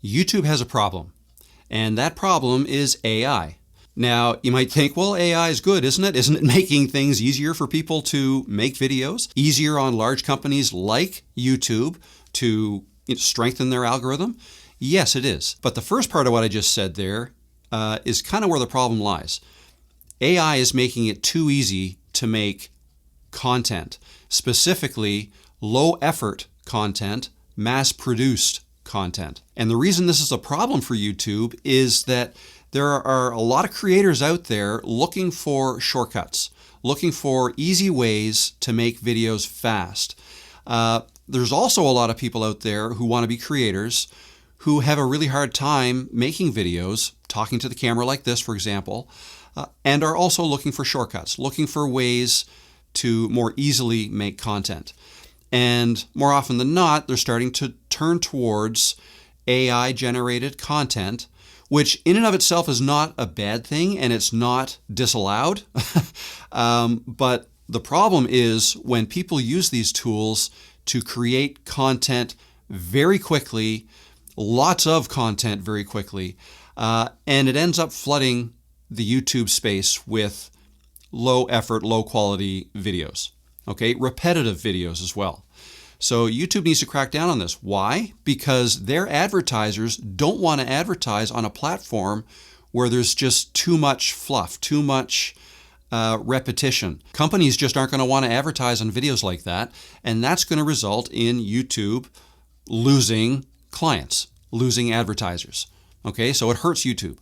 YouTube has a problem, and that problem is AI. Now, you might think, well, AI is good, isn't it? Isn't it making things easier for people to make videos? Easier on large companies like YouTube to strengthen their algorithm? Yes, it is. But the first part of what I just said there is kind of where the problem lies. AI is making it too easy to make content, specifically low effort content, mass produced content. And the reason this is a problem for YouTube is that there are a lot of creators out there looking for shortcuts, looking for easy ways to make videos fast. There's also a lot of people out there who want to be creators who have a really hard time making videos, talking to the camera like this, for example, and are also looking for shortcuts, looking for ways to more easily make content. And more often than not, they're starting to turn towards AI-generated content, which in and of itself is not a bad thing, and it's not disallowed. But the problem is when people use these tools to create content very quickly, lots of content very quickly, and it ends up flooding the YouTube space with low effort, low quality videos. Okay, repetitive videos as well. So YouTube needs to crack down on this. Why? Because their advertisers don't want to advertise on a platform where there's just too much fluff, too much repetition. Companies just aren't going to want to advertise on videos like that, and that's going to result in YouTube losing clients, losing advertisers. Okay, so it hurts YouTube.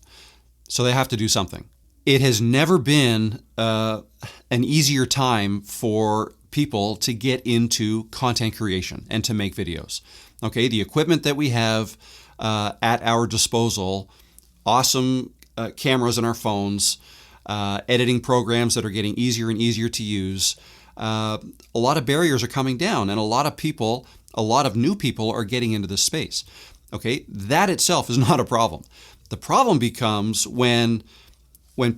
So they have to do something. It has never been an easier time for people to get into content creation and to make videos. Okay, the equipment that we have at our disposal, awesome cameras in our phones, editing programs that are getting easier and easier to use. A lot of barriers are coming down, and a lot of new people are getting into this space. Okay, that itself is not a problem. The problem becomes when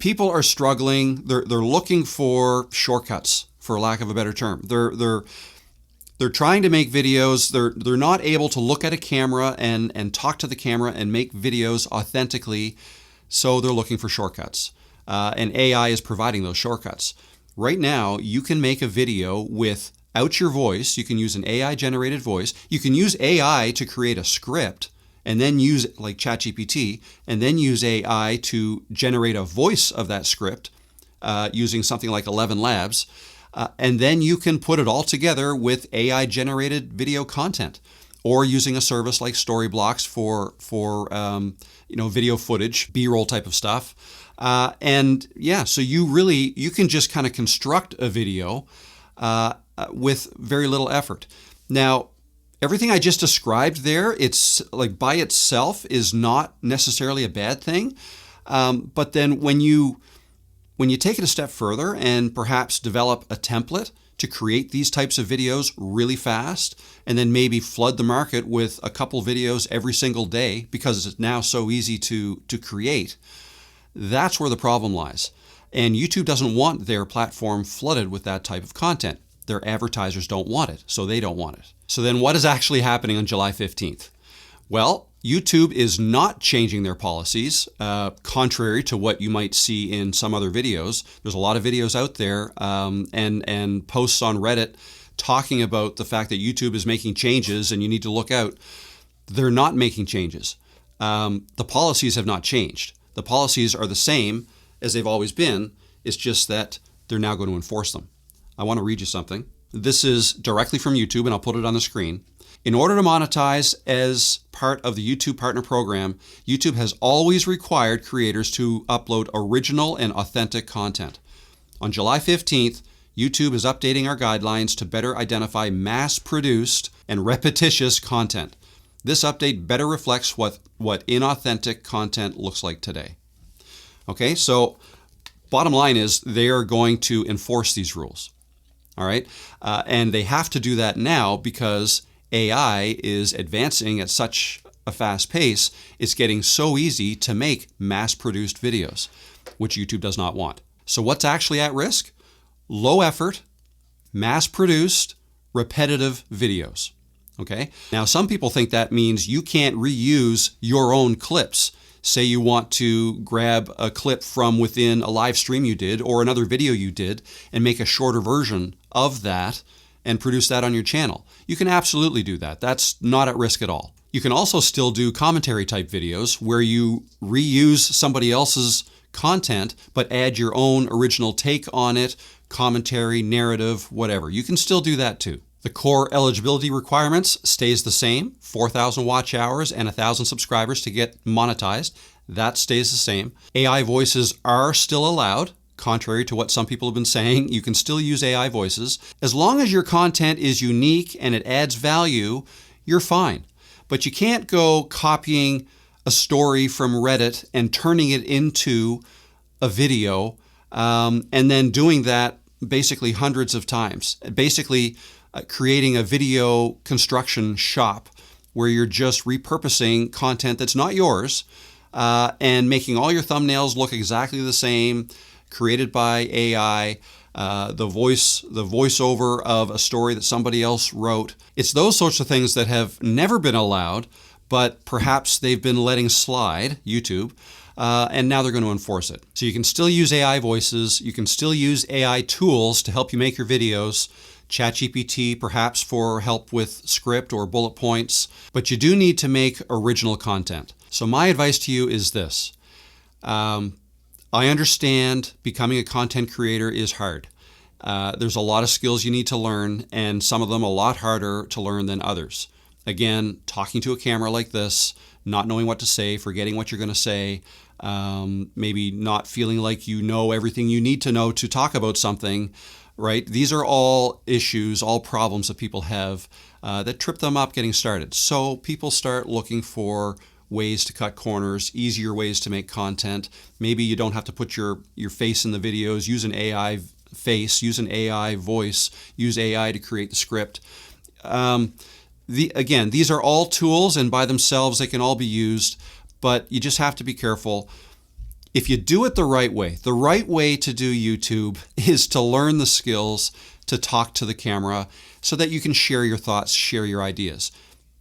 people are struggling, they're looking for shortcuts, for lack of a better term. They're trying to make videos. They're not able to look at a camera and talk to the camera and make videos authentically, so they're looking for shortcuts. And AI is providing those shortcuts. Right now, you can make a video without your voice. You can use an AI-generated voice. You can use AI to create a script and then use, like ChatGPT, and then use AI to generate a voice of that script using something like 11 Labs. And then you can put it all together with AI-generated video content, or using a service like Storyblocks for video footage, B-roll type of stuff. And yeah, so you can just kind of construct a video with very little effort. Now, everything I just described there, it's like by itself is not necessarily a bad thing. But then when you take it a step further and perhaps develop a template to create these types of videos really fast, and then maybe flood the market with a couple videos every single day because it's now so easy to create, that's where the problem lies. And YouTube doesn't want their platform flooded with that type of content. Their advertisers don't want it, so they don't want it. So then what is actually happening on July 15th? Well, YouTube is not changing their policies, contrary to what you might see in some other videos. There's a lot of videos out there and posts on Reddit talking about the fact that YouTube is making changes and you need to look out. They're not making changes. The policies have not changed. The policies are the same as they've always been. It's just that they're now going to enforce them. I want to read you something. This is directly from YouTube, and I'll put it on the screen. In order to monetize as part of the YouTube Partner Program, YouTube has always required creators to upload original and authentic content. On July 15th, YouTube is updating our guidelines to better identify mass-produced and repetitious content. This update better reflects what inauthentic content looks like today. Okay, so bottom line is they are going to enforce these rules. All right, and they have to do that now because AI is advancing at such a fast pace. It's getting so easy to make mass-produced videos, which YouTube does not want. So what's actually at risk? Low effort, mass-produced, repetitive videos. Okay? Now, some people think that means you can't reuse your own clips. Say you want to grab a clip from within a live stream you did or another video you did and make a shorter version of that and produce that on your channel. You can absolutely do that. That's not at risk at all. You can also still do commentary type videos where you reuse somebody else's content but add your own original take on it, commentary, narrative, whatever. You can still do that too. The core eligibility requirements stays the same, 4,000 watch hours and 1,000 subscribers to get monetized. That stays the same. AI voices are still allowed, contrary to what some people have been saying. You can still use AI voices. As long as your content is unique and it adds value, you're fine. But you can't go copying a story from Reddit and turning it into a video and then doing that basically hundreds of times. Basically, creating a video construction shop where you're just repurposing content that's not yours and making all your thumbnails look exactly the same, created by AI, the voiceover of a story that somebody else wrote. It's those sorts of things that have never been allowed, but perhaps they've been letting slide, YouTube, and now they're going to enforce it. So you can still use AI voices, you can still use AI tools to help you make your videos, ChatGPT perhaps for help with script or bullet points, but you do need to make original content. So my advice to you is this. I understand becoming a content creator is hard. There's a lot of skills you need to learn, and some of them a lot harder to learn than others. Again, talking to a camera like this, not knowing what to say, forgetting what you're going to say, maybe not feeling like you know everything you need to know to talk about something, right? These are all issues, all problems that people have that trip them up getting started. So people start looking for ways to cut corners, easier ways to make content. Maybe you don't have to put your face in the videos, use an AI face, use an AI voice, use AI to create the script. Again, these are all tools, and by themselves they can all be used, but you just have to be careful. If you do it the right way to do YouTube is to learn the skills to talk to the camera so that you can share your thoughts, share your ideas.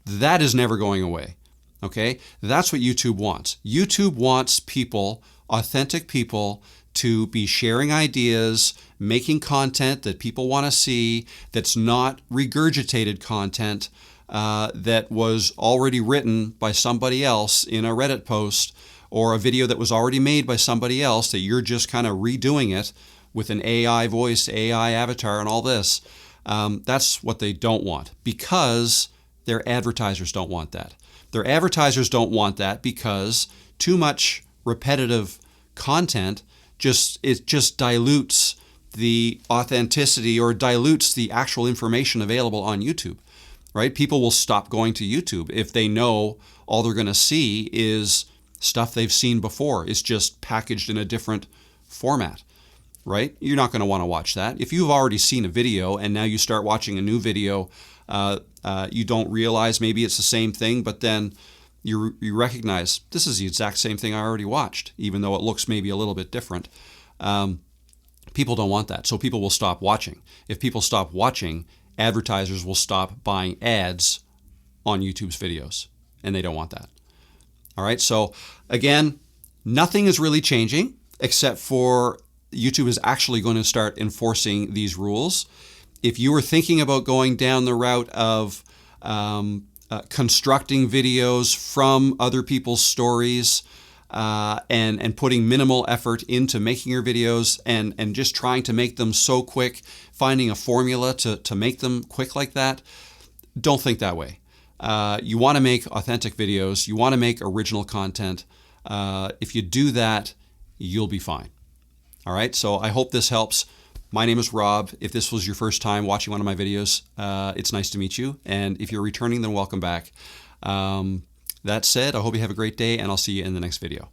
That is never going away, okay? That's what YouTube wants. YouTube wants people, authentic people, to be sharing ideas, making content that people want to see, that's not regurgitated content that was already written by somebody else in a Reddit post, or a video that was already made by somebody else that you're just kind of redoing it with an AI voice, AI avatar, and all this. That's what they don't want, because their advertisers don't want that. Their advertisers don't want that because too much repetitive content just dilutes the authenticity or dilutes the actual information available on YouTube, right? People will stop going to YouTube if they know all they're going to see is stuff they've seen before. It's just packaged in a different format, right? You're not going to want to watch that. If you've already seen a video and now you start watching a new video, you don't realize maybe it's the same thing, but then you recognize this is the exact same thing I already watched, even though it looks maybe a little bit different. People don't want that, so people will stop watching. If people stop watching, advertisers will stop buying ads on YouTube's videos, and they don't want that. All right, so again, nothing is really changing except for YouTube is actually going to start enforcing these rules. If you were thinking about going down the route of constructing videos from other people's stories and putting minimal effort into making your videos and just trying to make them so quick, finding a formula to make them quick like that, don't think that way. You want to make authentic videos. You want to make original content. If you do that, you'll be fine. All right, so I hope this helps. My name is Rob. If this was your first time watching one of my videos, it's nice to meet you. And if you're returning, then welcome back. That said, I hope you have a great day, and I'll see you in the next video.